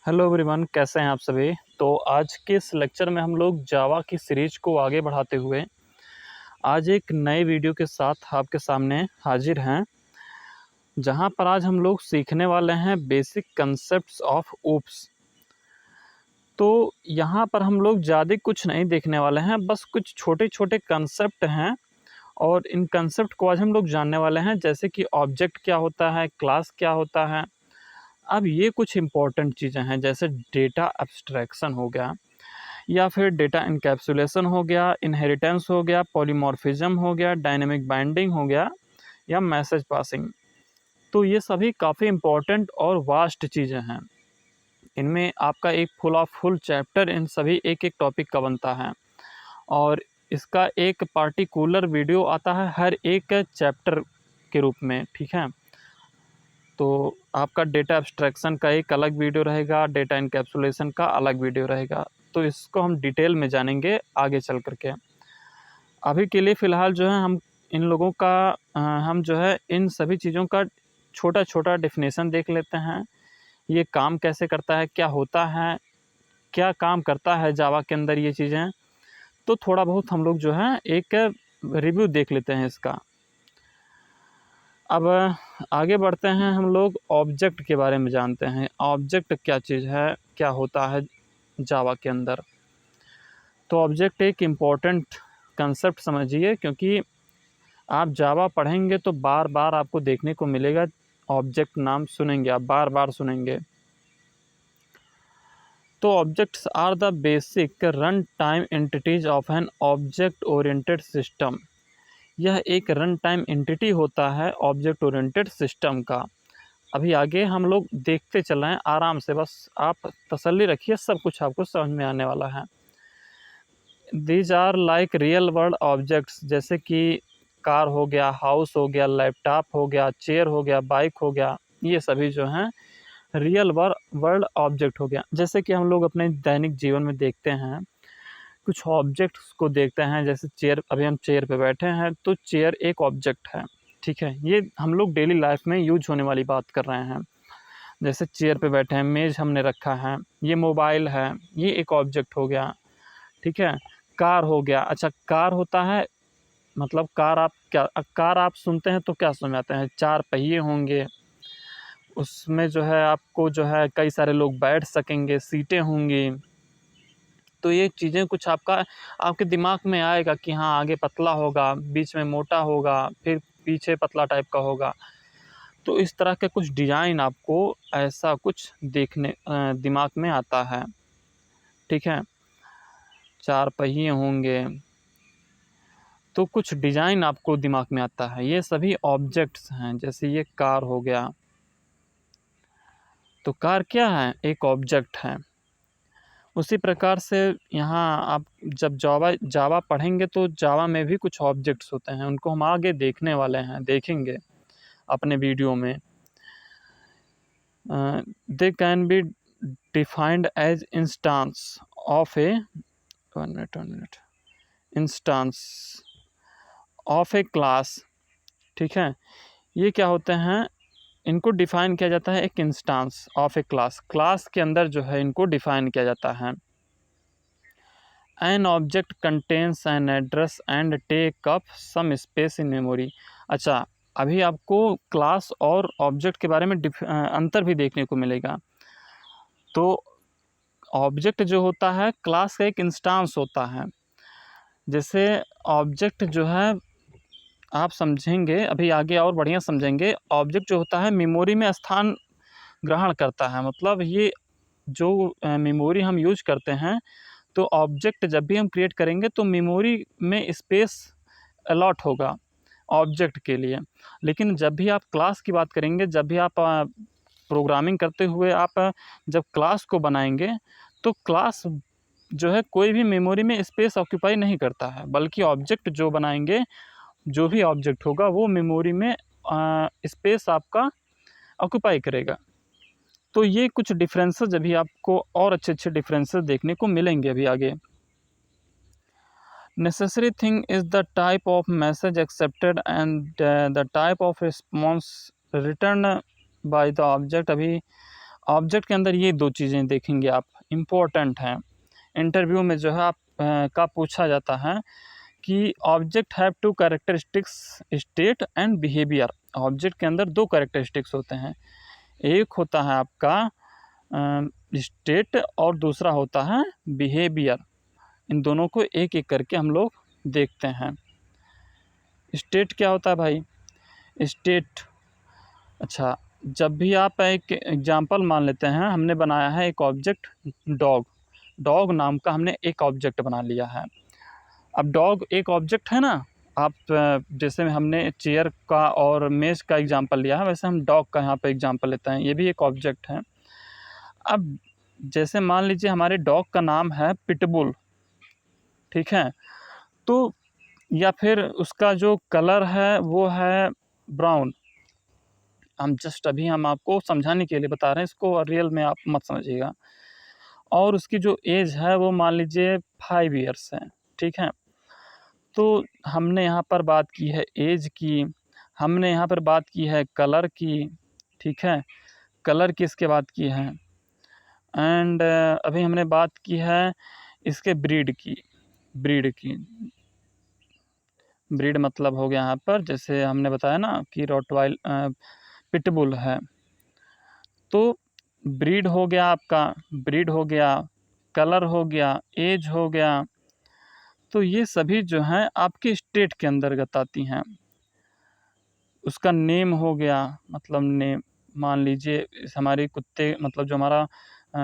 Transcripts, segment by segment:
Hello everyone, कैसे हैं आप सभी। तो आज के इस लेक्चर में हम लोग जावा की सीरीज को आगे बढ़ाते हुए आज एक नए वीडियो के साथ आपके सामने हाजिर हैं, जहां पर आज हम लोग सीखने वाले हैं बेसिक कंसेप्ट्स ऑफ ओप्स। तो यहां पर हम लोग ज़्यादा कुछ नहीं देखने वाले हैं, बस कुछ छोटे छोटे कंसेप्ट हैं और इन कंसेप्ट को आज हम लोग जानने वाले हैं, जैसे कि ऑब्जेक्ट क्या होता है, क्लास क्या होता है। अब ये कुछ इम्पोर्टेंट चीज़ें हैं, जैसे डेटा एब्स्ट्रैक्शन हो गया या फिर डेटा इनकैप्सुलेशन हो गया, इनहेरिटेंस हो गया, पॉलीमॉर्फिज्म हो गया, डायनेमिक बाइंडिंग हो गया या मैसेज पासिंग। तो ये सभी काफ़ी इम्पोर्टेंट और वास्ट चीज़ें हैं। इनमें आपका एक फुल चैप्टर इन सभी एक एक टॉपिक का बनता है और इसका एक पार्टिकुलर वीडियो आता है हर एक चैप्टर के रूप में, ठीक है। तो आपका डेटा एब्स्ट्रैक्शन का एक अलग वीडियो रहेगा, डेटा इनकैप्सुलेशन का अलग वीडियो रहेगा। तो इसको हम डिटेल में जानेंगे आगे चल कर के। अभी के लिए फ़िलहाल जो है हम इन लोगों का हम जो है इन सभी चीज़ों का छोटा-छोटा डेफ़िनेशन देख लेते हैं। ये काम कैसे करता है, क्या होता है, क्या काम करता है जावा के अंदर ये चीज़ें। तो थोड़ा बहुत हम लोग जो है एक रिव्यू देख लेते हैं इसका। अब आगे बढ़ते हैं, हम लोग ऑब्जेक्ट के बारे में जानते हैं। ऑब्जेक्ट क्या चीज़ है, क्या होता है जावा के अंदर। तो ऑब्जेक्ट एक इम्पॉर्टेंट कंसेप्ट समझिए, क्योंकि आप जावा पढ़ेंगे तो बार बार आपको देखने को मिलेगा। ऑब्जेक्ट नाम सुनेंगे, आप बार बार सुनेंगे। तो objects are the basic run time entities of an object oriented system. यह एक रन टाइम एंटिटी होता है ऑब्जेक्ट ओरिएंटेड सिस्टम का। अभी आगे हम लोग देखते चल रहे हैं आराम से, बस आप तसल्ली रखिए, सब कुछ आपको समझ में आने वाला है। These are like real world objects, जैसे कि कार हो गया, हाउस हो गया, लैपटॉप हो गया, चेयर हो गया, बाइक हो गया। ये सभी जो हैं रियल वर्ल्ड ऑब्जेक्ट हो गया। जैसे कि हम लोग अपने दैनिक जीवन में देखते हैं, कुछ ऑब्जेक्ट्स को देखते हैं, जैसे चेयर। अभी हम चेयर पे बैठे हैं तो चेयर एक ऑब्जेक्ट है, ठीक है। ये हम लोग डेली लाइफ में यूज होने वाली बात कर रहे हैं। जैसे चेयर पे बैठे हैं, मेज़ हमने रखा है, ये मोबाइल है, ये एक ऑब्जेक्ट हो गया, ठीक है। कार हो गया। अच्छा, कार होता है मतलब कार आप सुनते हैं तो क्या समझ हैं, 4 पहिए होंगे, उसमें जो है आपको जो है कई सारे लोग बैठ सकेंगे, सीटें होंगी। तो ये चीज़ें कुछ आपके दिमाग में आएगा कि हाँ, आगे पतला होगा, बीच में मोटा होगा, फिर पीछे पतला टाइप का होगा। तो इस तरह के कुछ डिज़ाइन आपको ऐसा कुछ दिमाग में आता है, ठीक है। 4 पहिए होंगे, तो कुछ डिज़ाइन आपको दिमाग में आता है। ये सभी ऑब्जेक्ट्स हैं। जैसे ये कार हो गया, तो कार क्या है, एक ऑब्जेक्ट है। उसी प्रकार से यहाँ आप जब जावा पढ़ेंगे तो जावा में भी कुछ ऑब्जेक्ट्स होते हैं, उनको हम आगे देखने वाले हैं, देखेंगे अपने वीडियो में। They can be defined as instance of a one minute instance of a class, ठीक है। ये क्या होते हैं, इनको डिफ़ाइन किया जाता है एक इंस्टांस ऑफ ए क्लास के अंदर जो है इनको डिफ़ाइन किया जाता है। An object contains an address and take up some space in memory. अच्छा, अभी आपको क्लास और ऑब्जेक्ट के बारे में अंतर भी देखने को मिलेगा। तो ऑब्जेक्ट जो होता है क्लास का एक इंस्टांस होता है। जैसे ऑब्जेक्ट जो है आप समझेंगे अभी आगे और बढ़िया समझेंगे। ऑब्जेक्ट जो होता है मेमोरी में स्थान ग्रहण करता है, मतलब ये जो मेमोरी हम यूज करते हैं, तो ऑब्जेक्ट जब भी हम क्रिएट करेंगे तो मेमोरी में स्पेस अलॉट होगा ऑब्जेक्ट के लिए। लेकिन जब भी आप क्लास की बात करेंगे, जब भी आप प्रोग्रामिंग करते हुए आप जब क्लास को बनाएंगे, तो क्लास जो है कोई भी मेमोरी में स्पेस ऑक्यूपाई नहीं करता है, बल्कि ऑब्जेक्ट जो बनाएंगे, जो भी ऑब्जेक्ट होगा वो मेमोरी में स्पेस आपका ऑक्यूपाई करेगा। तो ये कुछ डिफरेंसेस अभी आपको और अच्छे-अच्छे डिफरेंसेस देखने को मिलेंगे अभी आगे। Necessary thing is the type of message accepted and the type of response return by the object. अभी ऑब्जेक्ट के अंदर ये दो चीज़ें देखेंगे आप, इम्पोर्टेंट हैं। इंटरव्यू में जो है आप का पूछा जाता है कि object have to characteristics, state and behaviour. Object के अंदर दो कैरेक्टरिस्टिक्स होते हैं, एक होता है आपका स्टेट और दूसरा होता है बिहेवियर। इन दोनों को एक एक करके हम लोग देखते हैं। स्टेट क्या होता है भाई? स्टेट, अच्छा, जब भी आप एक एग्जांपल मान लेते हैं, हमने बनाया है एक ऑब्जेक्ट डॉग, डॉग नाम का हमने एक ऑब्जेक्ट बना लिया है। अब डॉग एक ऑब्जेक्ट है ना, आप जैसे हमने चेयर का और मेज़ का एग्जांपल लिया है, वैसे हम डॉग का यहाँ पे एग्जांपल लेते हैं, ये भी एक ऑब्जेक्ट है। अब जैसे मान लीजिए हमारे डॉग का नाम है पिटबुल, ठीक है, तो या फिर उसका जो कलर है वो है ब्राउन। हम आपको समझाने के लिए बता रहे हैं इसको, और रियल में आप मत समझिएगा। और उसकी जो एज है वो मान लीजिए 5 ईयर्स है, ठीक है। तो हमने यहाँ पर बात की है एज की, हमने यहाँ पर बात की है कलर की, ठीक है, कलर की इसके बात की है, एंड अभी हमने बात की है इसके ब्रीड की। ब्रीड मतलब हो गया यहाँ पर, जैसे हमने बताया ना कि रॉटवाइल पिटबुल है, तो ब्रीड हो गया आपका, ब्रीड हो गया, कलर हो गया, एज हो गया, तो ये सभी जो हैं आपके स्टेट के अंतर्गत आती हैं। उसका नेम हो गया, मतलब नेम, मान लीजिए हमारे कुत्ते, मतलब जो हमारा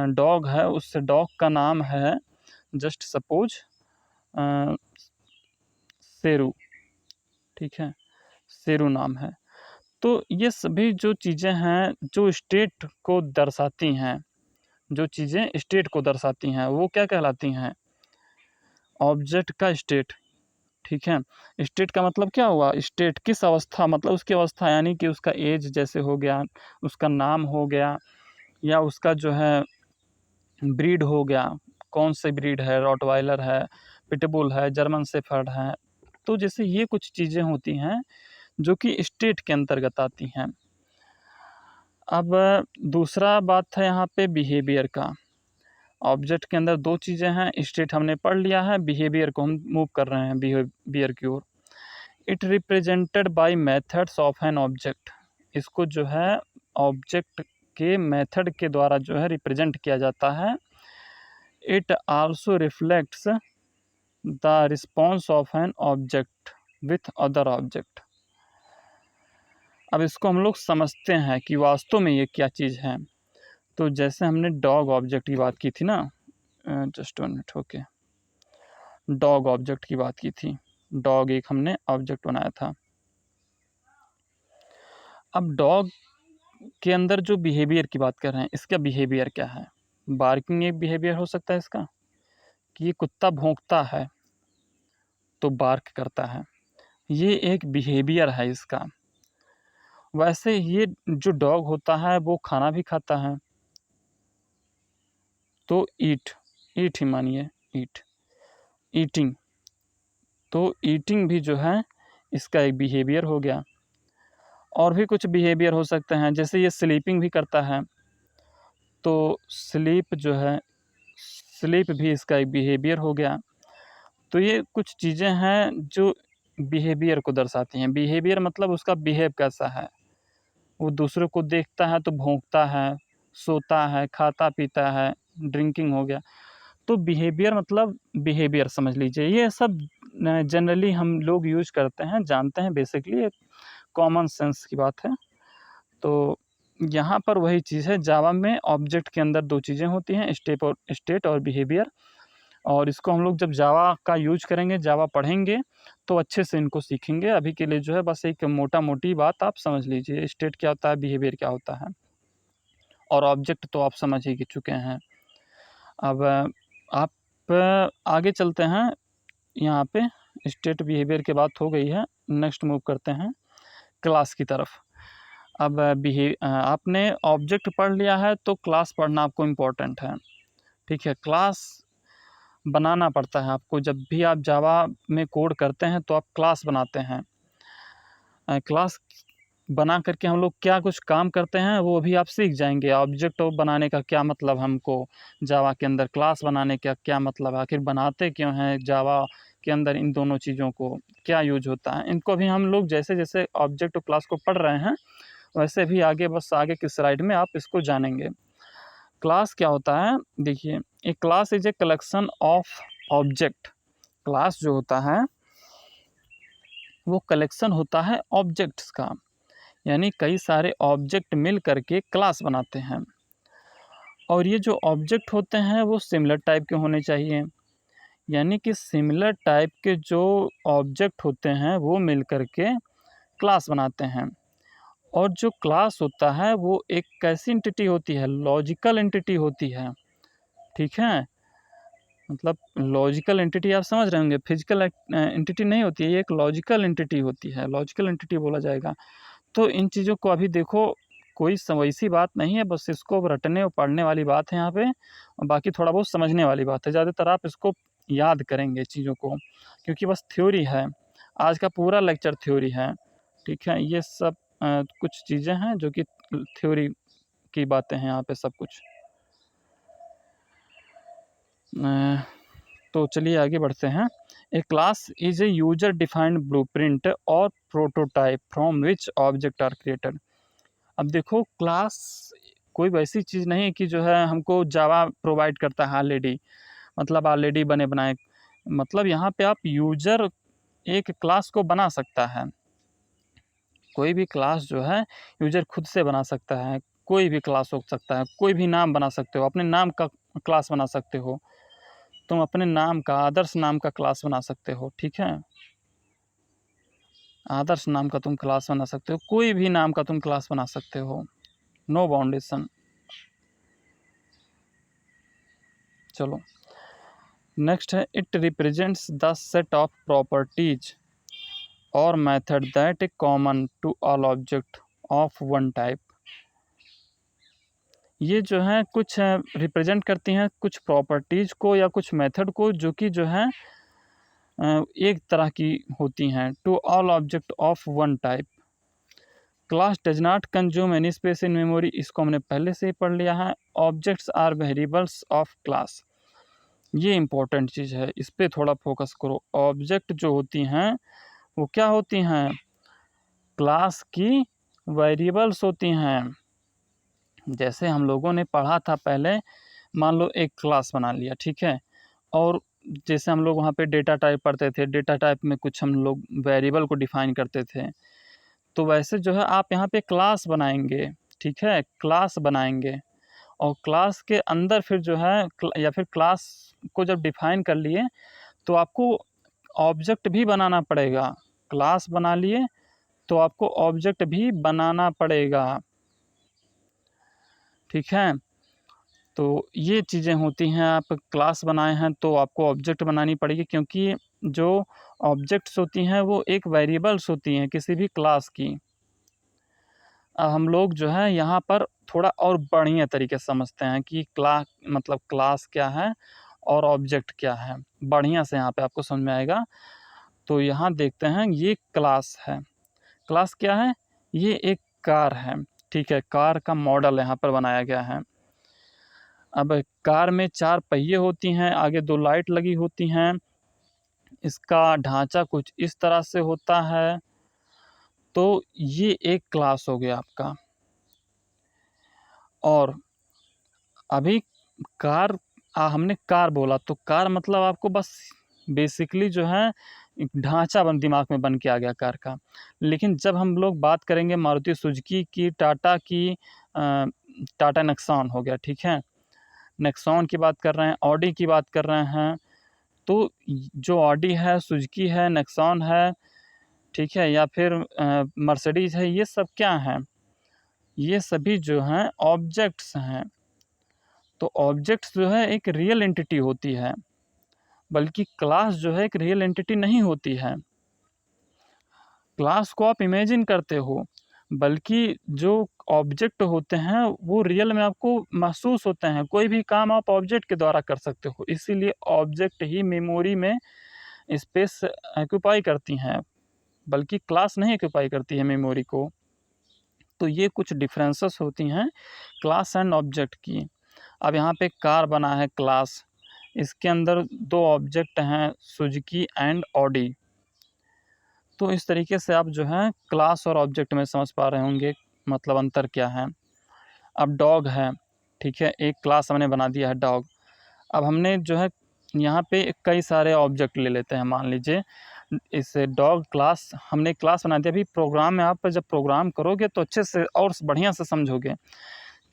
डॉग है, उस डॉग का नाम है जस्ट सपोज शेरू, ठीक है, शेरू नाम है। तो ये सभी जो चीज़ें हैं जो स्टेट को दर्शाती हैं, जो चीज़ें स्टेट को दर्शाती हैं वो क्या कहलाती हैं? ऑब्जेक्ट का स्टेट, ठीक है। स्टेट का मतलब क्या हुआ? स्टेट किस अवस्था, मतलब उसकी अवस्था, यानी कि उसका एज जैसे हो गया, उसका नाम हो गया, या उसका जो है ब्रीड हो गया, कौन से ब्रीड है, रॉटवाइलर है, पिटबुल है, जर्मन शेफर्ड है। तो जैसे ये कुछ चीज़ें होती हैं जो कि स्टेट के अंतर्गत आती हैं। अब दूसरा बात है यहाँ पे बिहेवियर का। ऑब्जेक्ट के अंदर दो चीज़ें हैं, स्टेट हमने पढ़ लिया है, बिहेवियर को हम मूव कर रहे हैं बिहेवियर की ओर। It represented by methods of an object. इसको जो है ऑब्जेक्ट के मेथड के द्वारा जो है रिप्रेजेंट किया जाता है। It also reflects the response of an object with other object. अब इसको हम लोग समझते हैं कि वास्तव में ये क्या चीज़ है। तो जैसे हमने डॉग ऑब्जेक्ट की बात की थी ना, just 1 minute, okay, dog object की बात की थी, डॉग एक हमने ऑब्जेक्ट बनाया था। अब डॉग के अंदर जो बिहेवियर की बात कर रहे हैं, इसका बिहेवियर क्या है? बार्किंग एक बिहेवियर हो सकता है इसका, कि ये कुत्ता भौंकता है तो बार्क करता है, ये एक बिहेवियर है इसका। वैसे ये जो डॉग होता है वो खाना भी खाता है, तो ईट ही मानिए, ईटिंग, तो ईटिंग भी जो है इसका एक बिहेवियर हो गया। और भी कुछ बिहेवियर हो सकते हैं, जैसे ये स्लीपिंग भी करता है, तो स्लीप भी इसका एक बिहेवियर हो गया। तो ये कुछ चीज़ें हैं जो बिहेवियर को दर्शाती हैं। बिहेवियर मतलब उसका बिहेव कैसा है, वो दूसरों को देखता है तो भौंकता है, सोता है, खाता पीता है, ड्रिंकिंग हो गया। तो बिहेवियर मतलब बिहेवियर समझ लीजिए। ये सब जनरली हम लोग यूज़ करते हैं, जानते हैं, बेसिकली एक कॉमन सेंस की बात है। तो यहाँ पर वही चीज़ है, जावा में ऑब्जेक्ट के अंदर दो चीज़ें होती हैं, स्टेट और बिहेवियर। और इसको हम लोग जब जावा का यूज करेंगे, जावा पढ़ेंगे, तो अच्छे से इनको सीखेंगे। अभी के लिए जो है बस एक मोटा-मोटी बात आप समझ लीजिए, स्टेट क्या होता है, बिहेवियर क्या होता है, और ऑब्जेक्ट तो आप समझ ही चुके हैं। अब आप आगे चलते हैं, यहाँ पे स्टेट बिहेवियर की बात हो गई है, नेक्स्ट मूव करते हैं क्लास की तरफ। अब आपने ऑब्जेक्ट पढ़ लिया है, तो क्लास पढ़ना आपको इम्पोर्टेंट है, ठीक है। क्लास बनाना पड़ता है आपको, जब भी आप जावा में कोड करते हैं तो आप क्लास बनाते हैं। क्लास बना करके हम लोग क्या कुछ काम करते हैं वो भी आप सीख जाएंगे। ऑब्जेक्ट बनाने का क्या मतलब, हमको जावा के अंदर क्लास बनाने का क्या मतलब, आखिर बनाते क्यों हैं जावा के अंदर, इन दोनों चीज़ों को क्या यूज होता है, इनको भी हम लोग जैसे जैसे ऑब्जेक्ट और क्लास को पढ़ रहे हैं वैसे भी आगे, बस आगे की स्लाइड में आप इसको जानेंगे। क्लास क्या होता है, देखिए, a class is a collection of object. Class जो होता है वो कलेक्शन होता है ऑब्जेक्ट्स का, यानी कई सारे ऑब्जेक्ट मिल करके क्लास बनाते हैं। और ये जो ऑब्जेक्ट होते हैं वो सिमिलर टाइप के होने चाहिए, यानी कि सिमिलर टाइप के जो ऑब्जेक्ट होते हैं वो मिल करके क्लास बनाते हैं। और जो क्लास होता है वो एक कैसी एंटिटी होती है, लॉजिकल एंटिटी होती है, ठीक है। मतलब लॉजिकल एंटिटी आप समझ रहे होंगे, फिजिकल एंटिटी नहीं होती है, ये एक लॉजिकल एंटिटी होती है, लॉजिकल एंटिटी बोला जाएगा। तो इन चीज़ों को अभी देखो, कोई वैसी बात नहीं है, बस इसको रटने और पढ़ने वाली बात है यहाँ पे, और बाकी थोड़ा बहुत समझने वाली बात है। ज़्यादातर आप इसको याद करेंगे चीज़ों को, क्योंकि बस थ्योरी है, आज का पूरा लेक्चर थ्योरी है, ठीक है। ये सब कुछ चीज़ें हैं जो कि थ्योरी की बातें हैं यहाँ पे सब कुछ। तो चलिए आगे बढ़ते हैं। A class is a user defined blueprint और prototype from which object are created. अब देखो, क्लास कोई वैसी चीज़ नहीं है कि जो है हमको जावा प्रोवाइड करता है ऑलरेडी, मतलब ऑलरेडी बने बनाए। मतलब यहाँ पे आप यूजर एक क्लास को बना सकता है, कोई भी क्लास जो है यूजर खुद से बना सकता है, कोई भी क्लास हो सकता है, कोई भी नाम बना सकते हो, अपने नाम का क्लास बना सकते हो, तुम अपने नाम का, आदर्श नाम का क्लास बना सकते हो, ठीक है। आदर्श नाम का तुम क्लास बना सकते हो, कोई भी नाम का तुम क्लास बना सकते हो, नो बाउंडेशन। चलो नेक्स्ट है, it represents the set of properties और method that a common to all object of one type. ये जो है कुछ रिप्रेजेंट करती हैं कुछ प्रॉपर्टीज़ को या कुछ मेथड को, जो कि जो है एक तरह की होती हैं, to all object of one type. Class does not consume any space in memory, इसको हमने पहले से ही पढ़ लिया है। Objects are variables of class, ये इंपॉर्टेंट चीज़ है, इस पर थोड़ा फोकस करो। ऑब्जेक्ट जो होती हैं वो क्या होती हैं, क्लास की वेरिएबल्स होती हैं। जैसे हम लोगों ने पढ़ा था पहले, मान लो एक क्लास बना लिया, ठीक है, और जैसे हम लोग वहाँ पे डेटा टाइप पढ़ते थे, डेटा टाइप में कुछ हम लोग वेरिएबल को डिफाइन करते थे, तो वैसे जो है आप यहाँ पे क्लास बनाएंगे, ठीक है, क्लास बनाएंगे, और क्लास के अंदर फिर जो है या फिर क्लास को जब डिफाइन कर लिए तो आपको ऑब्जेक्ट भी बनाना पड़ेगा। क्लास बना लिए तो आपको ऑब्जेक्ट भी बनाना पड़ेगा, ठीक है। तो ये चीज़ें होती हैं, आप क्लास बनाए हैं तो आपको ऑब्जेक्ट बनानी पड़ेगी, क्योंकि जो ऑब्जेक्ट्स होती हैं वो एक वेरिएबल्स होती हैं किसी भी क्लास की। हम लोग जो है यहाँ पर थोड़ा और बढ़िया तरीके से समझते हैं कि क्लास क्या है और ऑब्जेक्ट क्या है, बढ़िया से यहाँ पे आपको समझ में आएगा। तो यहाँ देखते हैं, ये क्लास है। क्लास क्या है, ये एक कार है, ठीक है, कार का मॉडल यहाँ पर बनाया गया है। अब कार में 4 पहिए होती हैं, आगे 2 लाइट लगी होती हैं, इसका ढांचा कुछ इस तरह से होता है। तो ये एक क्लास हो गया आपका। और अभी कार, हमने कार बोला तो कार मतलब आपको बस बेसिकली जो है एक ढांचा दिमाग में बन के आ गया कार का। लेकिन जब हम लोग बात करेंगे मारुति सुजुकी की, टाटा की, टाटा नेक्सॉन हो गया, ठीक है, नेक्सॉन की बात कर रहे हैं, ऑडी की बात कर रहे हैं, तो जो ऑडी है, सुजुकी है, नेक्सॉन है, ठीक है, या फिर मर्सिडीज है, ये सब क्या हैं, ये सभी जो हैं ऑब्जेक्ट्स हैं। तो ऑब्जेक्ट्स जो है एक रियल एंटिटी होती है, बल्कि क्लास जो है एक रियल एंटिटी नहीं होती है। क्लास को आप इमेजिन करते हो, बल्कि जो ऑब्जेक्ट होते हैं वो रियल में आपको महसूस होते हैं। कोई भी काम आप ऑब्जेक्ट के द्वारा कर सकते हो, इसीलिए ऑब्जेक्ट ही मेमोरी में स्पेस ऑक्यूपाई करती हैं, बल्कि क्लास नहीं ऑक्यूपाई करती है मेमोरी को। तो ये कुछ डिफरेंसेस होती हैं क्लास एंड ऑब्जेक्ट की। अब यहाँ पे कार बना है क्लास, इसके अंदर दो ऑब्जेक्ट हैं सुजुकी एंड ऑडी। तो इस तरीके से आप जो है क्लास और ऑब्जेक्ट में समझ पा रहे होंगे मतलब अंतर क्या है। अब डॉग है, ठीक है, एक क्लास हमने बना दिया है डॉग। अब हमने जो है यहाँ पे कई सारे ऑब्जेक्ट ले लेते हैं। मान लीजिए इस डॉग क्लास हमने क्लास बना दिया। अभी प्रोग्राम में आप जब प्रोग्राम करोगे तो अच्छे से और बढ़िया से समझोगे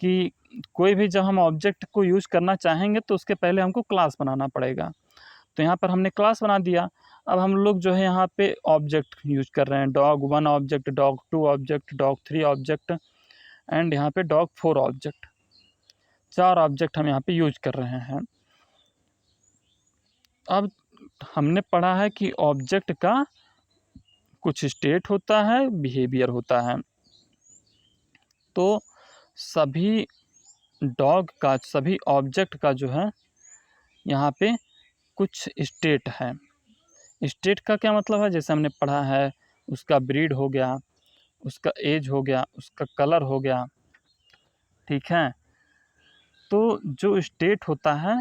कि कोई भी जब हम ऑब्जेक्ट को यूज़ करना चाहेंगे तो उसके पहले हमको क्लास बनाना पड़ेगा। तो यहाँ पर हमने क्लास बना दिया। अब हम लोग जो है यहाँ पे ऑब्जेक्ट यूज कर रहे हैं, dog 1 object, dog 2 object, dog 3 object and यहाँ पे डॉग 4 ऑब्जेक्ट। 4 ऑब्जेक्ट हम यहाँ पे यूज कर रहे हैं। अब हमने पढ़ा है कि ऑब्जेक्ट का कुछ स्टेट होता है, बिहेवियर होता है। तो सभी डॉग का, सभी ऑब्जेक्ट का जो है यहाँ पे कुछ स्टेट है। स्टेट का क्या मतलब है, जैसे हमने पढ़ा है उसका ब्रीड हो गया, उसका एज हो गया, उसका कलर हो गया, ठीक है। तो जो स्टेट होता है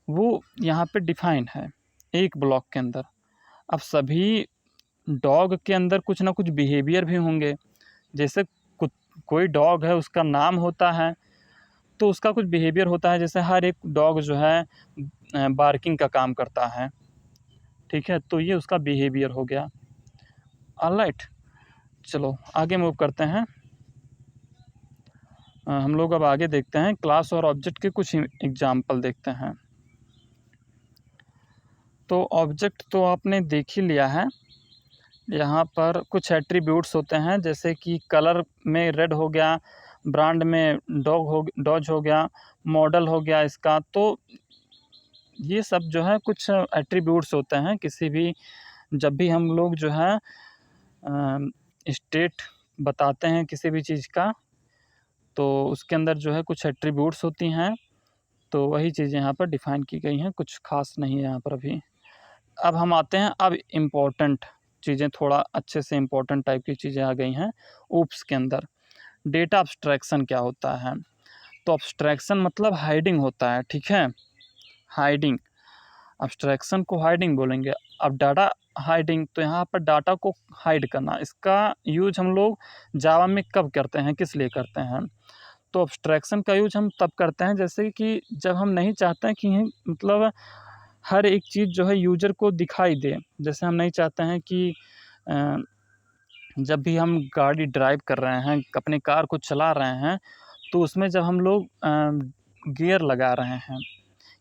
वो यहाँ पे डिफाइन है एक ब्लॉक के अंदर। अब सभी डॉग के अंदर कुछ ना कुछ बिहेवियर भी होंगे। जैसे कोई डॉग है उसका नाम होता है तो उसका कुछ बिहेवियर होता है। जैसे हर एक डॉग जो है बार्किंग का काम करता है, ठीक है, तो ये उसका बिहेवियर हो गया। ऑलराइट, चलो आगे मूव करते हैं। हम लोग अब आगे देखते हैं क्लास और ऑब्जेक्ट के कुछ एग्जाम्पल देखते हैं। तो ऑब्जेक्ट तो आपने देख ही लिया है। यहाँ पर कुछ एट्रीब्यूट्स होते हैं जैसे कि कलर में रेड हो गया, ब्रांड में डॉज हो गया, मॉडल हो गया इसका। तो ये सब जो है कुछ एट्रीब्यूट्स होते हैं। किसी भी जब भी हम लोग जो है स्टेट बताते हैं किसी भी चीज़ का तो उसके अंदर जो है कुछ एट्रीब्यूट्स होती हैं। तो वही चीज़ें यहाँ पर डिफ़ाइन की गई हैं, कुछ खास नहीं है यहाँ पर अभी। अब हम आते हैं, अब इम्पोर्टेंट चीज़ें, थोड़ा अच्छे से इम्पोर्टेंट टाइप की चीज़ें आ गई हैं ऊप्स के अंदर। डेटा अब्स्ट्रैक्शन क्या होता है? तो अब्स्ट्रैक्शन मतलब हाइडिंग होता है, ठीक है, हाइडिंग। अब्स्ट्रैक्शन को हाइडिंग बोलेंगे। अब डाटा हाइडिंग, तो यहाँ पर डाटा को हाइड करना, इसका यूज हम लोग जावा में कब करते हैं, किस लिए करते हैं? तो अब्स्ट्रैक्शन का यूज हम तब करते हैं जैसे कि जब हम नहीं चाहते हैं कि मतलब हर एक चीज़ जो है यूज़र को दिखाई दे। जैसे हम नहीं चाहते हैं कि जब भी हम गाड़ी ड्राइव कर रहे हैं, अपने कार को चला रहे हैं, तो उसमें जब हम लोग गियर लगा रहे हैं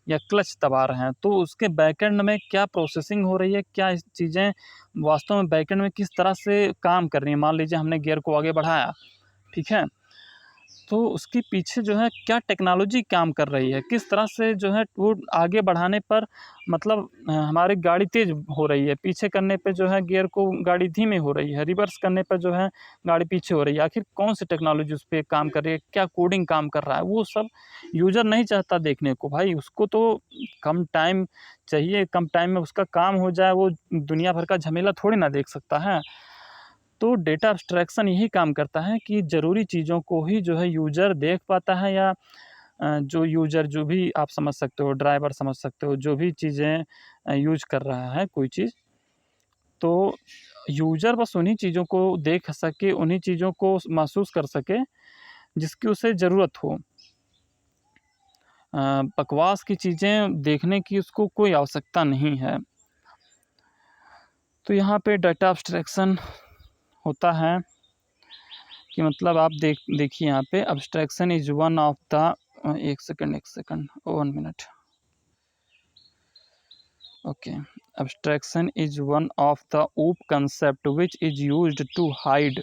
या क्लच दबा रहे हैं तो उसके बैकएंड में क्या प्रोसेसिंग हो रही है, क्या चीज़ें वास्तव में बैकएंड में किस तरह से काम कर रही हैं। मान लीजिए हमने गियर को आगे बढ़ाया, ठीक है, तो उसके पीछे जो है क्या टेक्नोलॉजी काम कर रही है, किस तरह से जो है वो आगे बढ़ाने पर मतलब हमारी गाड़ी तेज़ हो रही है, पीछे करने पे जो है गियर को गाड़ी धीमे हो रही है, रिवर्स करने पर जो है गाड़ी पीछे हो रही है। आखिर कौन सी टेक्नोलॉजी उस पे काम कर रही है, क्या कोडिंग काम कर रहा है, वो सब यूज़र नहीं चाहता देखने को। भाई उसको तो कम टाइम चाहिए, कम टाइम में उसका काम हो जाए, वो दुनिया भर का झमेला थोड़ी ना देख सकता है। तो डेटा अब्स्ट्रैक्शन यही काम करता है कि ज़रूरी चीज़ों को ही जो है यूज़र देख पाता है, या जो यूज़र, जो भी आप समझ सकते हो, ड्राइवर समझ सकते हो, जो भी चीज़ें यूज़ कर रहा है कोई चीज़, तो यूज़र बस उन्हीं चीज़ों को देख सके, उन्हीं चीज़ों को महसूस कर सके जिसकी उसे ज़रूरत हो। बकवास की चीज़ें देखने की उसको कोई आवश्यकता नहीं है। तो यहाँ पे डेटा अब्स्ट्रैक्शन होता है कि मतलब आप देखिए यहाँ पे abstraction is one of the एक second 1 minute, okay. Abstraction is one of the OOP concept which is used to hide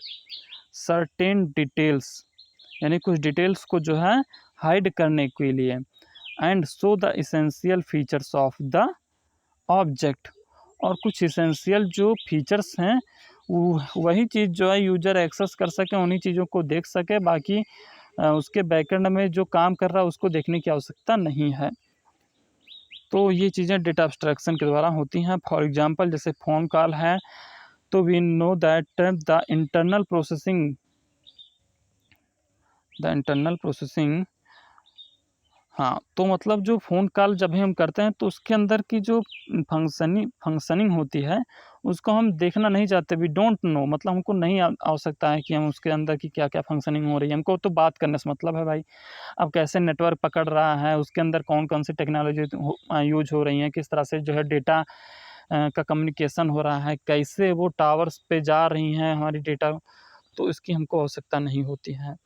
certain details, यानी कुछ डिटेल्स को जो है हाइड करने के लिए, and show the essential features of the object, और कुछ इसेंशियल जो फीचर्स हैं वही चीज़ जो है यूज़र एक्सेस कर सके, उन्हीं चीज़ों को देख सके। बाकी उसके बैकएंड में जो काम कर रहा है उसको देखने की आवश्यकता नहीं है। तो ये चीज़ें डेटा अब्स्ट्रैक्शन के द्वारा होती हैं। फॉर एग्जांपल जैसे फ़ोन कॉल है तो we know that the internal processing the internal processing. हाँ, तो मतलब जो फ़ोन कॉल जब भी हम करते हैं तो उसके अंदर की जो फंक्शनिंग होती है उसको हम देखना नहीं चाहते, वी डोंट नो, मतलब हमको नहीं आवश्यकता है कि हम उसके अंदर की क्या-क्या फंक्शनिंग हो रही है, हमको तो बात करने से मतलब है भाई। अब कैसे नेटवर्क पकड़ रहा है, उसके अंदर कौन-कौन सी टेक्नोलॉजी यूज़ हो रही हैं, किस तरह से जो है डेटा का कम्युनिकेशन हो रहा है, कैसे वो टावर्स पे जा रही हैं हमारी डेटा, तो इसकी हमको आवश्यकता नहीं होती है।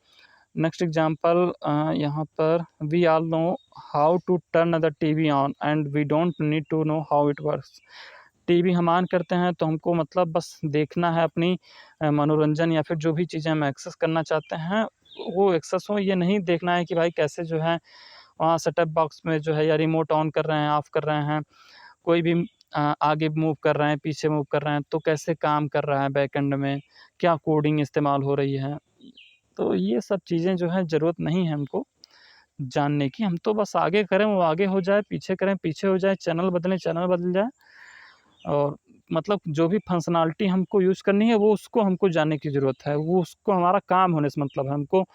नेक्स्ट एग्जांपल यहाँ पर we all know how to turn the TV on and we don't need to know how it works. TV हम ऑन करते हैं तो हमको मतलब बस देखना है अपनी मनोरंजन या फिर जो भी चीज़ें हम एक्सेस करना चाहते हैं वो एक्सेस हो, ये नहीं देखना है कि भाई कैसे जो है वहाँ सेटअप बॉक्स में जो है या रिमोट ऑन कर रहे हैं, ऑफ़ कर रहे हैं, कोई भी आगे मूव कर रहे हैं, पीछे मूव कर रहे हैं, तो कैसे काम कर रहा है बैकएंड में, क्या कोडिंग इस्तेमाल हो रही है। तो ये सब चीज़ें जो हैं ज़रूरत नहीं है हमको जानने की, हम तो बस आगे करें वो आगे हो जाए, पीछे करें पीछे हो जाए, चैनल बदलें चैनल बदल जाए, और मतलब जो भी फंक्शनैलिटी हमको यूज़ करनी है वो उसको हमको जानने की ज़रूरत है, वो उसको हमारा काम होने से मतलब है, हमको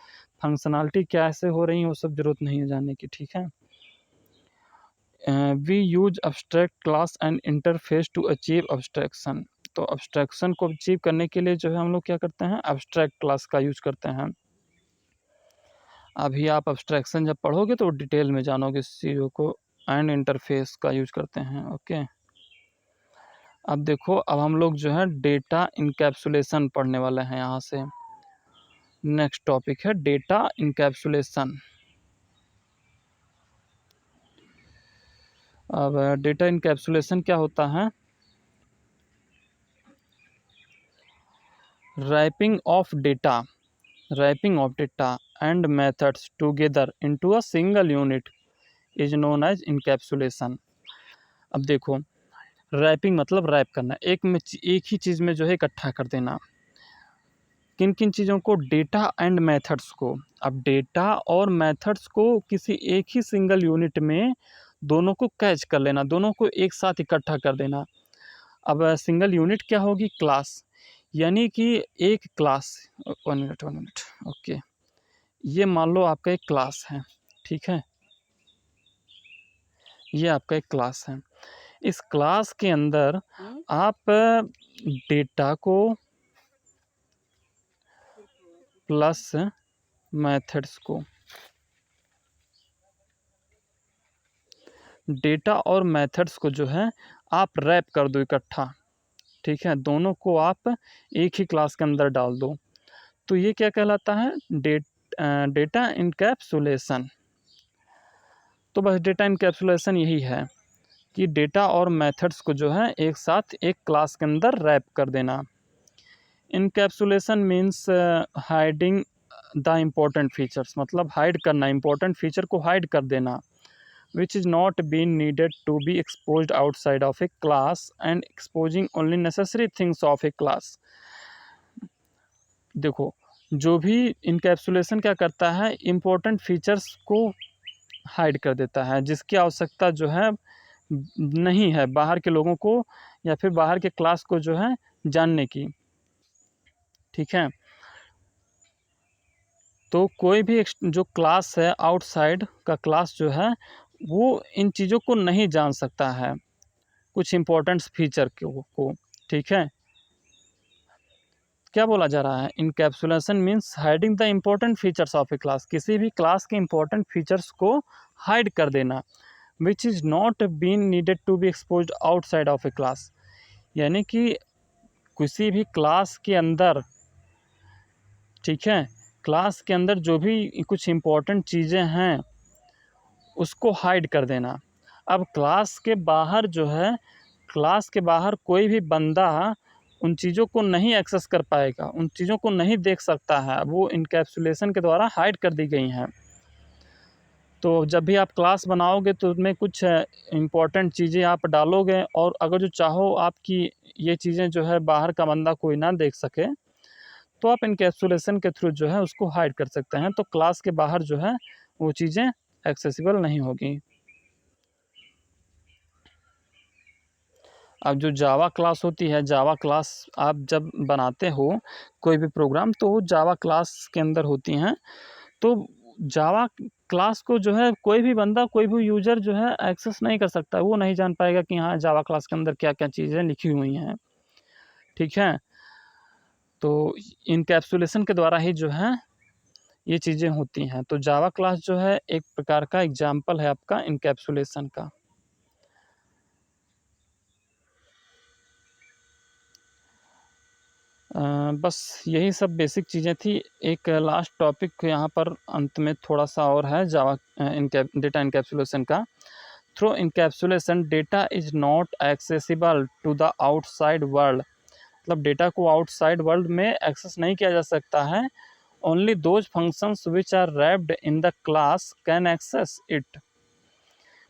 फंक्शनैलिटी कैसे हो रही है वो सब ज़रूरत नहीं है जानने की, ठीक है। We use abstract class and interface to achieve abstraction. तो एब्स्ट्रैक्शन को अचीव करने के लिए जो है हम लोग क्या करते हैं, एब्स्ट्रैक्ट क्लास का यूज़ करते हैं। अभी आप एब्स्ट्रैक्शन जब पढ़ोगे तो डिटेल में जानोगे इस चीज़ों को, एंड इंटरफेस का यूज़ करते हैं, ओके। अब देखो, अब हम लोग जो है डेटा इनकैप्सुलेशन पढ़ने वाले हैं यहाँ से। नेक्स्ट टॉपिक है डेटा इनकैप्सुलेशन। अब डेटा इनकैप्सुलेशन क्या होता है, wrapping of data and methods together into a single unit is known as encapsulation. अब देखो, रैपिंग मतलब रैप करना, एक ही चीज़ में जो है इकट्ठा कर देना। किन किन चीज़ों को, डेटा एंड मेथड्स को। अब डेटा और मेथड्स को किसी एक ही सिंगल यूनिट में दोनों को कैच कर लेना, दोनों को एक साथ इकट्ठा कर देना। अब सिंगल यूनिट क्या होगी, क्लास, यानी कि एक क्लास, वन मिनट, ओके, ये मान लो आपका एक क्लास है, ठीक है, ये आपका एक क्लास है। इस क्लास के अंदर आप डेटा को प्लस मेथड्स को, डेटा और मेथड्स को जो है आप रैप कर दो इकट्ठा, ठीक है, दोनों को आप एक ही क्लास के अंदर डाल दो, तो ये क्या कहलाता है, डेटा इनकैप्सुलेशन। तो बस डेटा इनकैप्सुलेशन यही है कि डेटा और मेथड्स को जो है एक साथ एक क्लास के अंदर रैप कर देना। Encapsulation means hiding the important features, मतलब हाइड करना, इम्पोर्टेंट फीचर को हाइड कर देना, which is not being needed to be exposed outside of a class and exposing only necessary things of a class। देखो, जो भी इनकैप्सुलेशन क्या करता है, इम्पोर्टेंट फीचर्स को हाइड कर देता है, जिसकी आवश्यकता जो है नहीं है बाहर के लोगों को या फिर बाहर के क्लास को जो है जानने की, ठीक है। तो कोई भी जो क्लास है आउटसाइड का क्लास जो है वो इन चीज़ों को नहीं जान सकता है, कुछ इम्पोर्टेंट फीचर को, ठीक है। क्या बोला जा रहा है, encapsulation means hiding the important features of a class, किसी भी क्लास के इम्पोर्टेंट फीचर्स को हाइड कर देना, which is not been needed to be exposed outside of a class, यानी कि किसी भी क्लास के अंदर, ठीक है, क्लास के अंदर जो भी कुछ इम्पोर्टेंट चीज़ें हैं उसको हाइड कर देना। अब क्लास के बाहर जो है, क्लास के बाहर कोई भी बंदा उन चीज़ों को नहीं एक्सेस कर पाएगा, उन चीज़ों को नहीं देख सकता है, वो इनकैप्सुलेशन के द्वारा हाइड कर दी गई हैं। तो जब भी आप क्लास बनाओगे तो उसमें कुछ इम्पोर्टेंट चीज़ें आप डालोगे, और अगर जो चाहो आपकी ये चीज़ें जो है बाहर का बंदा कोई ना देख सके, तो आप इनकैप्सुलेशन के थ्रू जो है उसको हाइड कर सकते हैं, तो क्लास के बाहर जो है वो चीज़ें एक्सेसिबल नहीं होगी। अब जो जावा क्लास होती है, जावा क्लास आप जब बनाते हो कोई भी प्रोग्राम तो वो जावा क्लास के अंदर होती हैं, तो जावा क्लास को जो है कोई भी बंदा, कोई भी यूज़र जो है एक्सेस नहीं कर सकता, वो नहीं जान पाएगा कि हाँ जावा क्लास के अंदर क्या-क्या चीज़ें लिखी हुई हैं, ठीक है? तो इनकैप्सुलेशन के द्वारा ही जो है ये चीज़ें होती हैं। तो जावा क्लास जो है एक प्रकार का एग्ज़ाम्पल है आपका इनकैप्सुलेशन का। बस यही सब बेसिक चीज़ें थी। एक लास्ट टॉपिक यहाँ पर अंत में थोड़ा-सा और है जावा डेटा एनकैप्सुलेशन का। Through encapsulation data is not accessible to the outside world. मतलब डेटा को आउटसाइड वर्ल्ड में एक्सेस नहीं किया जा सकता है। Only those functions which are wrapped in the class can access it.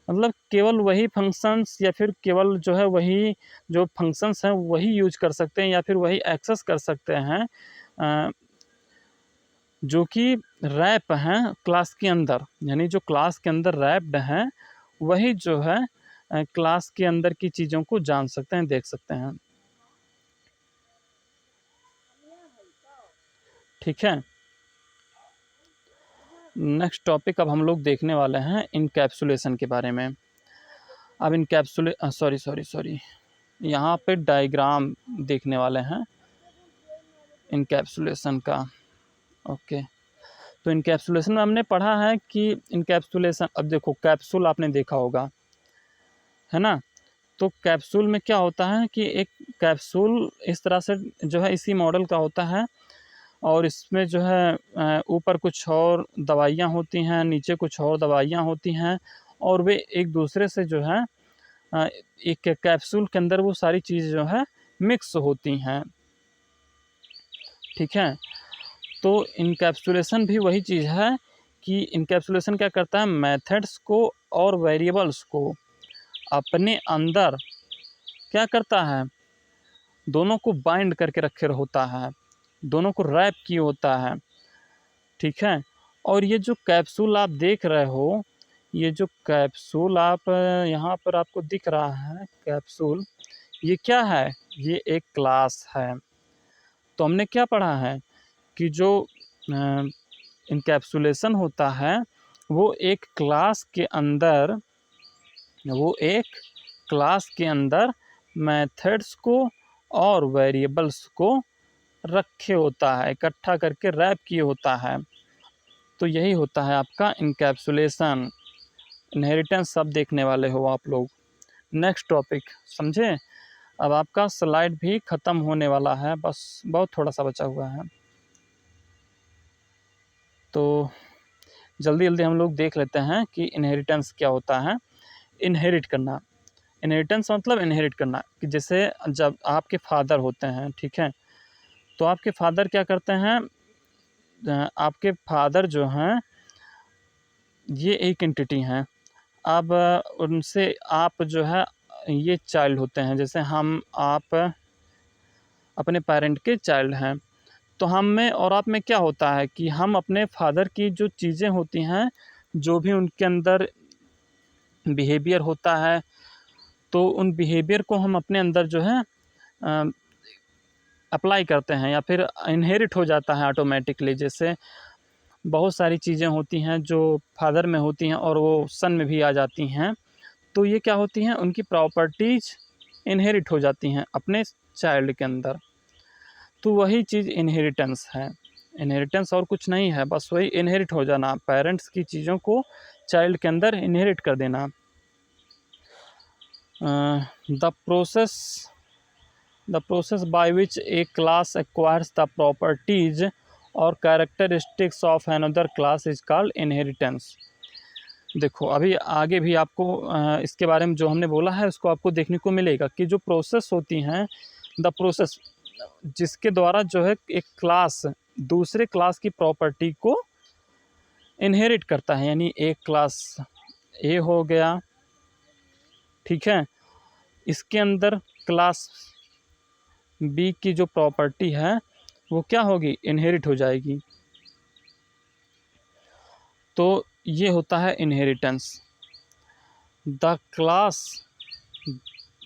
मतलब केवल वही फंक्शंस या फिर केवल जो है वही जो फंक्शंस हैं वही यूज कर सकते हैं या फिर वही एक्सेस कर सकते हैं जो कि रैप हैं क्लास के अंदर, यानी जो क्लास के अंदर रैप्ड हैं वही जो है क्लास के अंदर की चीज़ों को जान सकते हैं, देख सकते हैं, ठीक है। नेक्स्ट टॉपिक अब हम लोग देखने वाले हैं इनकैप्सुलेशन के बारे में। अब सॉरी यहाँ पे डायग्राम देखने वाले हैं इनकैप्सुलेशन का। ओके, तो इनकैप्सुलेशन में हमने पढ़ा है कि इनकैप्सुलेशन, अब देखो कैप्सूल आपने देखा होगा, है ना? तो कैप्सूल में क्या होता है कि एक कैप्सूल इस तरह से जो है इसी मॉडल का होता है और इसमें जो है ऊपर कुछ और दवाइयाँ होती हैं, नीचे कुछ और दवाइयाँ होती हैं और वे एक दूसरे से जो है एक कैप्सूल के अंदर वो सारी चीज़ जो है मिक्स होती हैं, ठीक है। तो इनकैप्सुलेशन भी वही चीज़ है कि इनकैप्सुलेशन क्या करता है, मेथड्स को और वेरिएबल्स को अपने अंदर क्या करता है, दोनों को बाइंड करके रखे होता है, दोनों को रैप किए होता है, ठीक है। और ये जो कैप्सूल आप देख रहे हो, ये जो कैप्सूल आप यहाँ पर आपको दिख रहा है कैप्सूल, ये क्या है, ये एक क्लास है। तो हमने क्या पढ़ा है कि जो इनकैप्सुलेशन होता है वो एक क्लास के अंदर मेथड्स को और वेरिएबल्स को रखे होता है, इकट्ठा करके रैप किए होता है। तो यही होता है आपका इनकैप्सुलेशन। इनहेरिटेंस सब देखने वाले हो आप लोग। नेक्स्ट टॉपिक समझे। अब आपका स्लाइड भी ख़त्म होने वाला है, बस बहुत थोड़ा सा बचा हुआ है, तो जल्दी जल्दी हम लोग देख लेते हैं कि इनहेरिटेंस क्या होता है। इनहेरिट करना, इनहेरिटेंस मतलब इनहेरिट करना, कि जैसे जब आपके फादर होते हैं, ठीक है, तो आपके फादर क्या करते हैं, आपके फादर जो हैं ये एक एंटिटी हैं। अब उनसे आप जो है ये चाइल्ड होते हैं, जैसे हम आप अपने पेरेंट के चाइल्ड हैं। तो हम में और आप में क्या होता है कि हम अपने फादर की जो चीज़ें होती हैं, जो भी उनके अंदर बिहेवियर होता है, तो उन बिहेवियर को हम अपने अंदर जो है अप्लाई करते हैं या फिर इनहेरिट हो जाता है ऑटोमेटिकली। जैसे बहुत सारी चीज़ें होती हैं जो फादर में होती हैं और वो सन में भी आ जाती हैं, तो ये क्या होती हैं, उनकी प्रॉपर्टीज़ इनहेरिट हो जाती हैं अपने चाइल्ड के अंदर। तो वही चीज़ इनहेरिटेंस है। इनहेरिटेंस और कुछ नहीं है, बस वही इनहेरिट हो जाना, पेरेंट्स की चीज़ों को चाइल्ड के अंदर इनहेरिट कर देना। The process by which a class acquires the properties और characteristics of another class is called inheritance. देखो अभी आगे भी आपको इसके बारे में जो हमने बोला है उसको आपको देखने को मिलेगा कि जो प्रोसेस होती हैं, द प्रोसेस जिसके द्वारा जो है एक क्लास दूसरे क्लास की प्रॉपर्टी को इनहेरिट करता है, यानी एक क्लास ए हो गया, ठीक है, इसके अंदर क्लास बी की जो प्रॉपर्टी है वो क्या होगी, इनहेरिट हो जाएगी। तो ये होता है inheritance. The class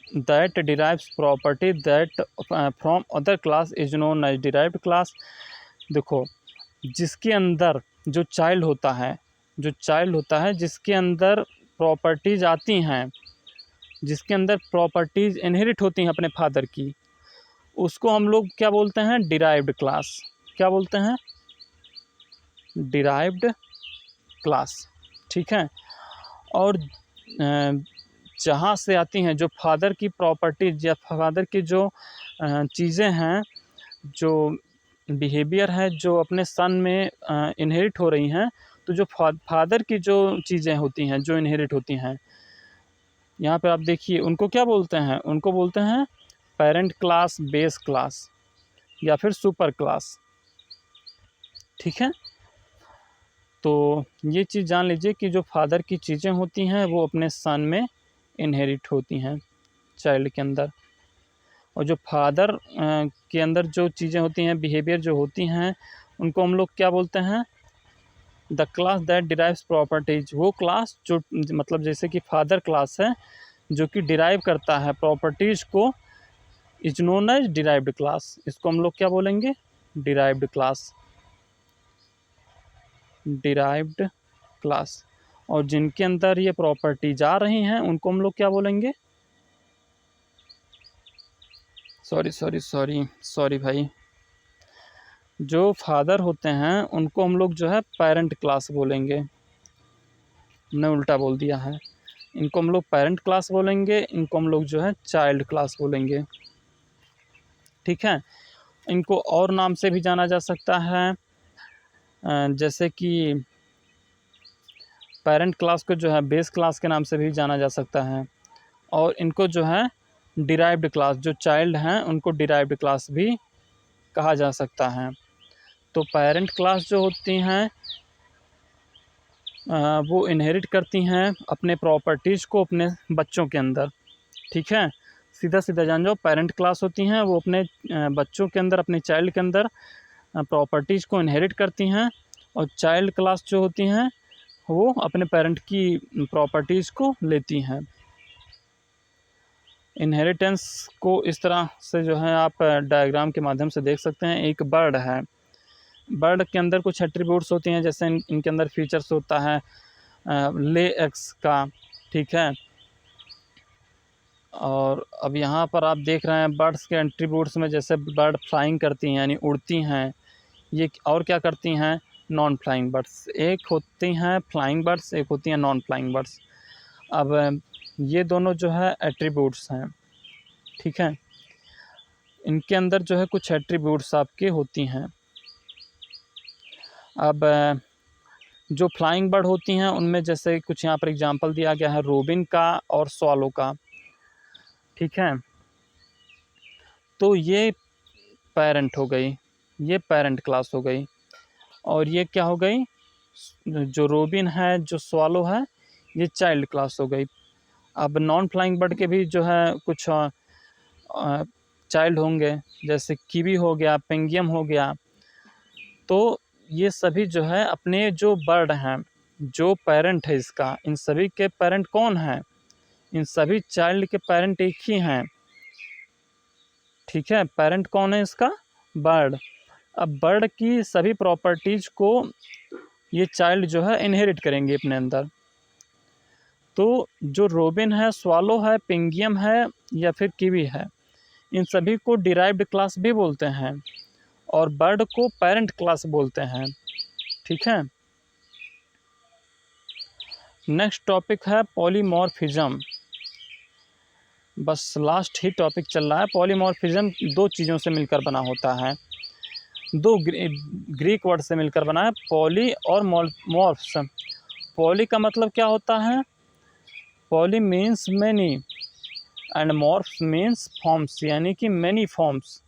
that derives property that from other class is known as derived class. देखो जिसके अंदर जो चाइल्ड होता है जिसके अंदर प्रॉपर्टीज़ आती हैं, जिसके अंदर प्रॉपर्टीज़ इनहेरिट होती हैं अपने फादर की, उसको हम लोग क्या बोलते हैं? Derived class. क्या बोलते हैं? Derived class. ठीक है। और जहाँ से आती हैं जो फादर की प्रॉपर्टीज या फादर की जो चीज़ें हैं, जो बिहेवियर है जो अपने सन में इनहेरिट हो रही हैं, तो जो फादर की जो चीज़ें होती हैं जो इनहेरिट होती हैं, यहाँ पे आप देखिए उनको क्या बोलते हैं? उनको बोलते हैं पेरेंट क्लास, बेस क्लास या फिर सुपर क्लास। ठीक है। तो ये चीज़ जान लीजिए कि जो फादर की चीज़ें होती हैं वो अपने सन में इनहेरिट होती हैं, चाइल्ड के अंदर। और जो फादर के अंदर जो चीज़ें होती हैं, बिहेवियर जो होती हैं, उनको हम लोग क्या बोलते हैं? The class that derives properties. वो क्लास जो मतलब जैसे कि फादर क्लास है जो कि डिराइव करता है प्रॉपर्टीज़ को, is known as derived class. इसको हम लोग क्या बोलेंगे? Derived class. Derived class. और जिनके अंदर ये प्रॉपर्टीज आ रही हैं उनको हम लोग क्या बोलेंगे? सॉरी भाई, जो फादर होते हैं उनको हम लोग जो है पेरेंट क्लास बोलेंगे। हमने उल्टा बोल दिया है। इनको हम लोग पेरेंट क्लास बोलेंगे, इनको हम लोग जो है चाइल्ड क्लास बोलेंगे। ठीक है। इनको और नाम से भी जाना जा सकता है, जैसे कि पेरेंट क्लास को जो है बेस क्लास के नाम से भी जाना जा सकता है, और इनको जो है डिराइव्ड क्लास, जो चाइल्ड हैं उनको डिराइव्ड क्लास भी कहा जा सकता है। तो पेरेंट क्लास जो होती हैं वो इनहेरिट करती हैं अपने प्रॉपर्टीज़ को अपने बच्चों के अंदर। ठीक है। सीधा सीधा जान जाओ, पेरेंट क्लास होती हैं वो अपने बच्चों के अंदर, अपने चाइल्ड के अंदर प्रॉपर्टीज़ को इनहेरिट करती हैं, और चाइल्ड क्लास जो होती हैं वो अपने पेरेंट की प्रॉपर्टीज़ को लेती हैं। इनहेरिटेंस को इस तरह से जो है आप डायग्राम के माध्यम से देख सकते हैं। एक बर्ड है, बर्ड के अंदर कुछ एट्रीब्यूट्स होती हैं, जैसे इनके अंदर फीचर्स होता है ले एग्स का। ठीक है। और अब यहाँ पर आप देख रहे हैं बर्ड्स के एट्रीब्यूट्स में, जैसे बर्ड फ्लाइंग करती हैं यानी उड़ती हैं। ये और क्या करती हैं? Non flying birds. एक होती हैं फ्लाइंग बर्ड्स, एक होती हैं नॉन फ्लाइंग बर्ड्स। अब ये दोनों जो है एट्रीब्यूट्स हैं। ठीक है। इनके अंदर जो है कुछ एट्रीब्यूट्स आपके होती हैं। अब जो फ्लाइंग बर्ड होती हैं उनमें जैसे कुछ यहाँ पर एग्जांपल दिया गया है रोबिन का और स्वॉलो का। ठीक है। तो ये पेरेंट हो गई, ये पेरेंट क्लास हो गई, और ये क्या हो गई? जो रोबिन है, जो स्वॉलो है, ये चाइल्ड क्लास हो गई। अब नॉन फ्लाइंग बर्ड के भी जो है कुछ चाइल्ड होंगे, जैसे कीवी हो गया, पेंगियम हो गया। तो ये सभी जो है अपने जो बर्ड हैं, जो पेरेंट है इसका, इन सभी के पेरेंट कौन हैं? इन सभी चाइल्ड के पेरेंट एक ही हैं। ठीक है। पेरेंट कौन है इसका? बर्ड। अब बर्ड की सभी प्रॉपर्टीज़ को ये चाइल्ड जो है इनहेरिट करेंगे अपने अंदर। तो जो रोबिन है, स्वॉलो है, पेंगियम है या फिर कीवी है, इन सभी को डिराइव्ड क्लास भी बोलते हैं, और बर्ड को पेरेंट क्लास बोलते हैं। ठीक है। नेक्स्ट टॉपिक है पॉलीमॉर्फिज्म। बस लास्ट ही टॉपिक चल रहा है। पॉलीमॉर्फिज्म दो चीज़ों से मिलकर बना होता है, दो ग्रीक वर्ड से मिलकर बना है, पॉली और मॉर्फ्स। पॉली का मतलब क्या होता है? Poly means many and morphs means forms, यानी कि मैनी फॉर्म्स।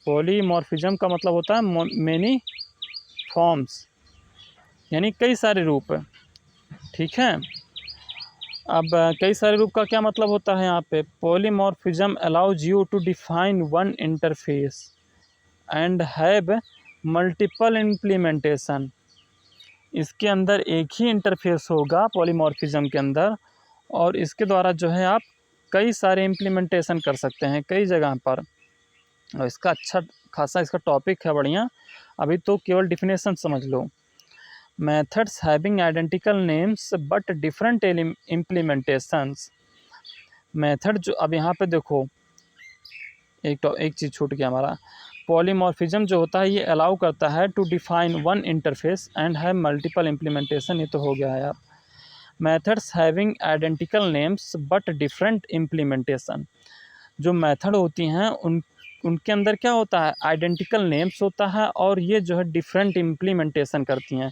पॉलीमॉर्फिज्म का मतलब होता है मैनी फॉर्म्स, यानी कई सारे रूप। ठीक है। अब कई सारे रूप का क्या मतलब होता है? यहाँ पे polymorphism allows you to define one interface and have multiple implementation. इसके अंदर एक ही इंटरफेस होगा पॉलीमॉर्फिज्म के अंदर, और इसके द्वारा जो है आप कई सारे इम्प्लीमेंटेशन कर सकते हैं कई जगह पर। और इसका अच्छा खासा इसका टॉपिक है बढ़िया। अभी तो केवल डिफिनेशन समझ लो। Methods having identical names but different implementations. Method जो, अब यहाँ पे देखो एक चीज़ छूट गया हमारा। पॉलीमॉर्फिज्म जो होता है ये अलाउ करता है to define one interface and have multiple implementation. ये तो हो गया है यार। Methods having identical names but different implementation. जो मेथड होती हैं उनके अंदर क्या होता है, आइडेंटिकल नेम्स होता है और ये जो है डिफरेंट इम्प्लीमेंटेशन करती हैं।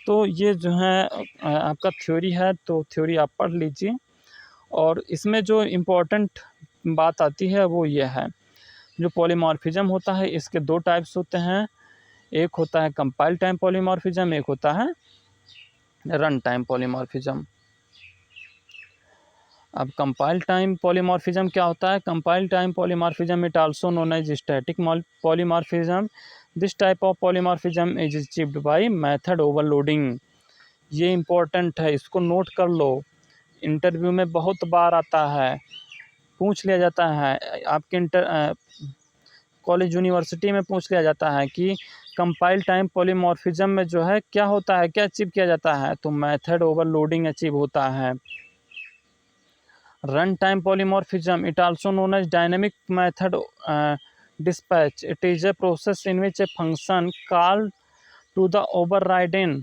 तो ये जो है आपका थ्योरी है, तो थ्योरी आप पढ़ लीजिए। और इसमें जो इम्पोर्टेंट बात आती है वो ये है, जो पॉलीमॉर्फिज्म होता है इसके दो टाइप्स होते हैं। एक होता है कंपाइल टाइम पॉलीमॉर्फिज्म, एक होता है रन टाइम पॉलीमॉर्फिज्म। अब कंपाइल टाइम पॉलीमॉर्फिज्म क्या होता है? Compile time polymorphism it also known as static polymorphism. This type of polymorphism is achieved by method overloading. ये इम्पोर्टेंट है, इसको नोट कर लो। इंटरव्यू में बहुत बार आता है, पूछ लिया जाता है आपके कॉलेज यूनिवर्सिटी में पूछ लिया जाता है कि कंपाइल टाइम पॉलीमॉर्फिज्म में जो है क्या होता है, क्या अचीव किया जाता है? तो मेथड ओवरलोडिंग अचीव होता है। Run time polymorphism, it also known as dynamic method dispatch. It is a process in which a function called to the overridden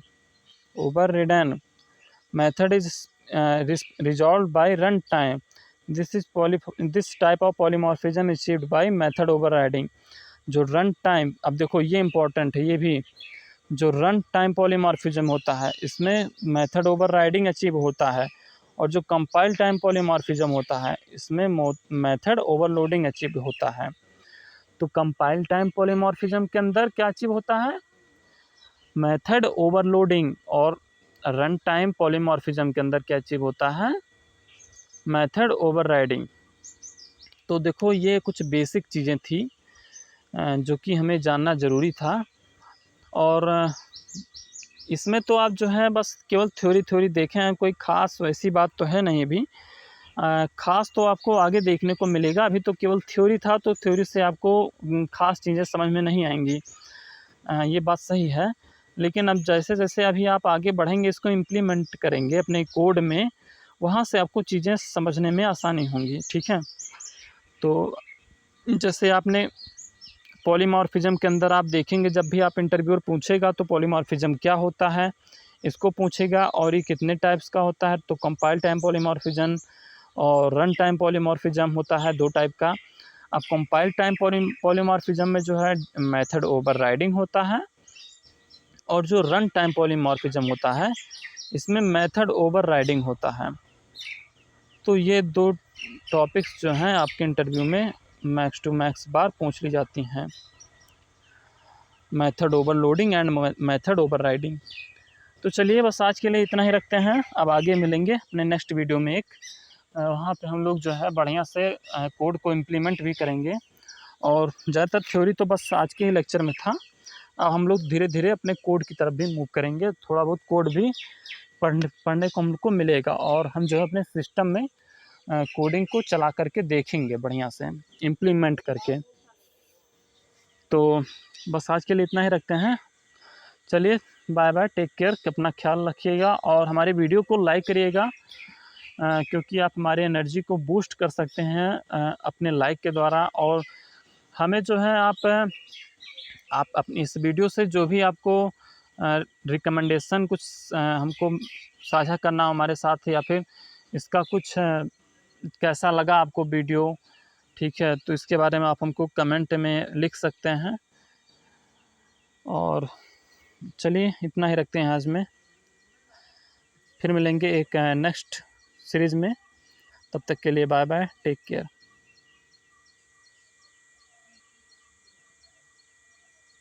method is resolved by runtime. This type of polymorphism is achieved by method overriding. जो run time, अब देखो ये important है, ये भी जो run time polymorphism होता है इसमें मेथड ओवरराइडिंग अचीव होता है, और जो कंपाइल टाइम पॉलीमॉर्फिज्म होता है इसमें मेथड ओवरलोडिंग अचीव होता है। तो कंपाइल टाइम पॉलीमॉर्फिज्म के अंदर क्या अचीव होता है? Method overloading. और रन टाइम पॉलीमॉर्फिज्म के अंदर क्या अचीव होता है? Method overriding. तो देखो ये कुछ बेसिक चीज़ें थी जो कि हमें जानना ज़रूरी था। और इसमें तो आप जो है बस केवल थ्योरी देखे हैं, कोई ख़ास वैसी बात तो है नहीं अभी। ख़ास तो आपको आगे देखने को मिलेगा, अभी तो केवल थ्योरी था, तो थ्योरी से आपको ख़ास चीज़ें समझ में नहीं आएंगी। ये बात सही है। लेकिन अब जैसे जैसे अभी आप आगे बढ़ेंगे, इसको इम्प्लीमेंट करेंगे अपने कोड में, वहाँ से आपको चीज़ें समझने में आसानी होंगी। ठीक है, तो जैसे आपने पॉलीमॉर्फिज्म के अंदर आप देखेंगे, जब भी आप इंटरव्यूअर पूछेगा तो पॉलीमॉर्फिज्म क्या होता है इसको पूछेगा, और ये कितने टाइप्स का होता है। तो कंपाइल टाइम पॉलीमॉर्फिज्म और रन टाइम पॉलीमॉर्फिज्म होता है दो टाइप का। अब कंपाइल टाइम पॉलीमॉर्फिज्म में जो है मेथड ओवरराइडिंग होता है, और जो रन टाइम पॉलीमॉर्फिज्म होता है इसमें मेथड ओवरराइडिंग होता है। तो ये दो टॉपिक्स जो हैं आपके इंटरव्यू में मैक्स टू मैक्स बार पूछ ली जाती हैं, method overloading and method overriding. तो चलिए बस आज के लिए इतना ही रखते हैं। अब आगे मिलेंगे अपने नेक्स्ट वीडियो में एक, वहाँ पे हम लोग जो है बढ़िया से कोड को इम्प्लीमेंट भी करेंगे। और ज़्यादातर थ्योरी तो बस आज के ही लेक्चर में था। अब हम लोग धीरे धीरे अपने कोड की तरफ भी मूव करेंगे, थोड़ा बहुत कोड भी पढ़ने को हमको मिलेगा, और हम जो है अपने सिस्टम में कोडिंग को चला करके देखेंगे बढ़िया से इम्प्लीमेंट करके। तो बस आज के लिए इतना ही रखते हैं। चलिए बाय बाय, टेक केयर, अपना ख्याल रखिएगा और हमारे वीडियो को लाइक करिएगा, क्योंकि आप हमारे एनर्जी को बूस्ट कर सकते हैं अपने लाइक के द्वारा। और हमें जो है आप अपनी इस वीडियो से जो भी आपको रिकमेंडेशन कुछ हमको साझा करना हमारे साथ, या फिर इसका कुछ कैसा लगा आपको वीडियो, ठीक है, तो इसके बारे में आप हमको कमेंट में लिख सकते हैं। और चलिए इतना ही रखते हैं आज में, फिर मिलेंगे एक नेक्स्ट सीरीज़ में। तब तक के लिए बाय बाय, टेक केयर।